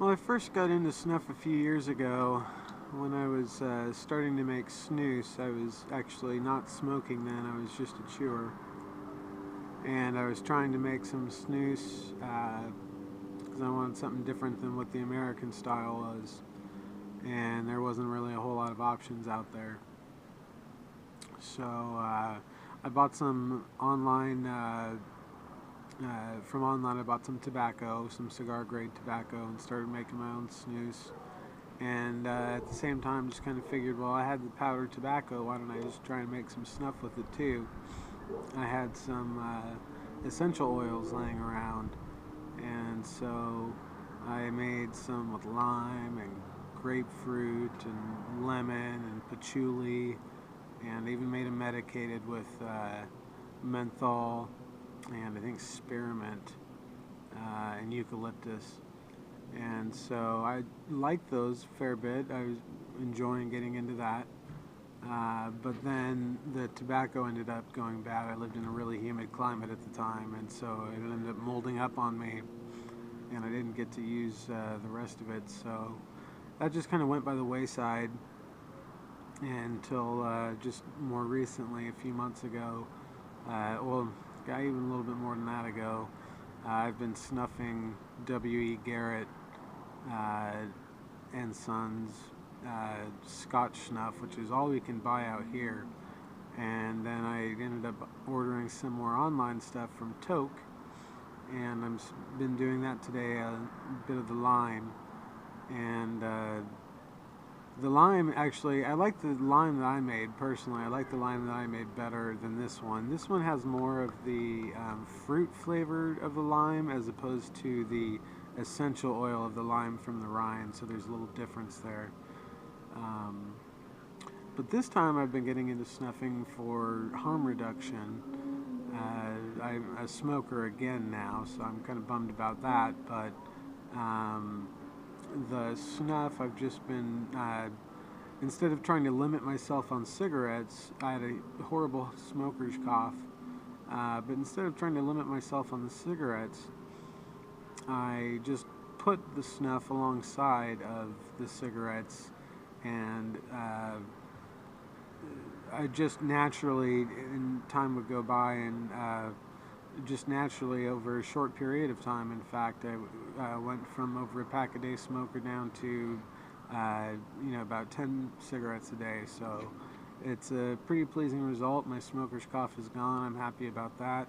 Well, I first got into snuff a few years ago when I was starting to make snus. I was actually not smoking then, I was just a chewer. And I was trying to make some snus because I wanted something different than what the American style was. And there wasn't really a whole lot of options out there. So I bought some online. From online, I bought some tobacco, some cigar grade tobacco, and started making my own snus. And at the same time, just kind of figured, well, I had the powdered tobacco, why don't I just try and make some snuff with it too? I had some essential oils laying around, and so I made some with lime and grapefruit and lemon and patchouli, and even made them medicated with menthol and I think spearmint and eucalyptus. And so I liked those a fair bit. I was enjoying getting into that. But then the tobacco ended up going bad. I lived in a really humid climate at the time, and so it ended up molding up on me, and I didn't get to use the rest of it. So that just kind of went by the wayside until just more recently, a few months ago. Even a little bit more than that ago, I've been snuffing W.E. Garrett and Sons Scotch snuff, which is all we can buy out here. And then I ended up ordering some more online stuff from Toque, and I've been doing that today, a bit of the lime. And the lime, actually, I like the lime that I made personally. I like the lime that I made better than this one. This one has more of the fruit flavor of the lime as opposed to the essential oil of the lime from the rind, so there's a little difference there. But this time I've been getting into snuffing for harm reduction. I'm a smoker again now, so I'm kind of bummed about that, but the snuff, I've just been, instead of trying to limit myself on cigarettes, I had a horrible smoker's cough, but instead of trying to limit myself on the cigarettes, I just put the snuff alongside of the cigarettes, and I just naturally, and time would go by, and just naturally over a short period of time, in fact, I went from over a pack a day smoker down to about 10 cigarettes a day. So it's a pretty pleasing result. My smoker's cough is gone. I'm happy about that.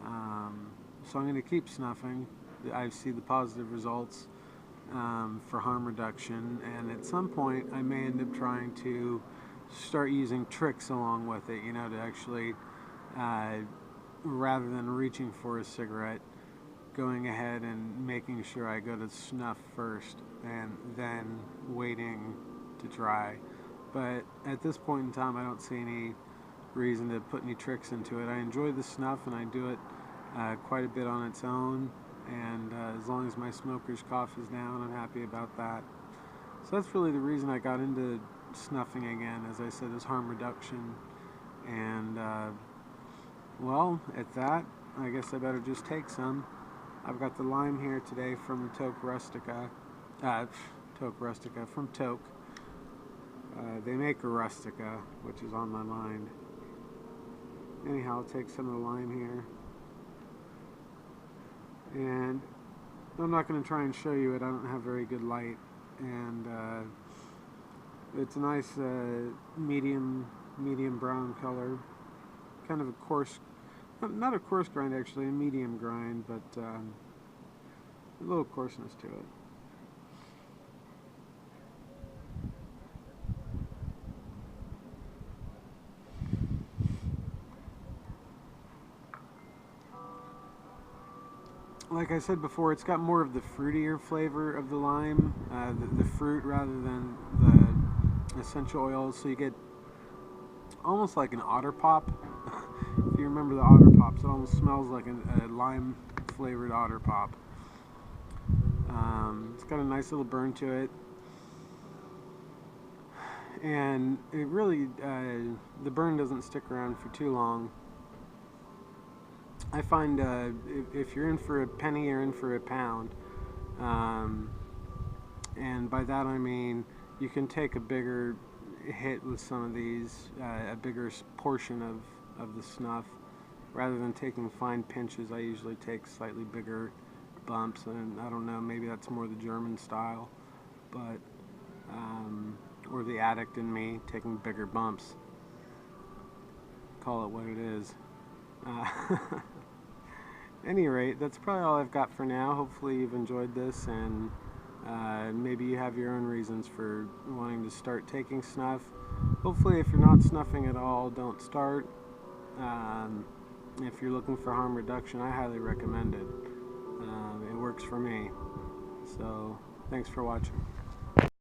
So I'm going to keep snuffing. I see the positive results for harm reduction, and at some point I may end up trying to start using tricks along with it, to actually rather than reaching for a cigarette, going ahead and making sure I go to snuff first and then waiting to try. But at this point in time, I don't see any reason to put any tricks into it. I enjoy the snuff, and I do it quite a bit on its own, and as long as my smoker's cough is down, I'm happy about that. So that's really the reason I got into snuffing again, as I said, is harm reduction. And well, at that, I guess I better just take some. I've got the lime here today from the Toque Rustica, from Toque. They make a Rustica, which is on my mind. Anyhow, I'll take some of the lime here. And I'm not going to try and show you it, I don't have very good light. And it's a nice medium brown color. Kind of a coarse, not a coarse grind actually, a medium grind, but a little coarseness to it. Like I said before, it's got more of the fruitier flavor of the lime, the fruit rather than the essential oils, so you get almost like an otter pop. If you remember the otter pops, it almost smells like a lime flavored otter pop. It's got a nice little burn to it, and it really, the burn doesn't stick around for too long. I find if you're in for a penny or in for a pound, And by that I mean you can take a bigger hit with some of these, a bigger portion of the snuff. Rather than taking fine pinches, I usually take slightly bigger bumps, and I don't know, maybe that's more the German style, but or the addict in me taking bigger bumps. Call it what it is. Any rate, that's probably all I've got for now. Hopefully you've enjoyed this, and maybe you have your own reasons for wanting to start taking snuff. Hopefully if you're not snuffing at all, don't start. If you're looking for harm reduction, I highly recommend it. It works for me. So, thanks for watching.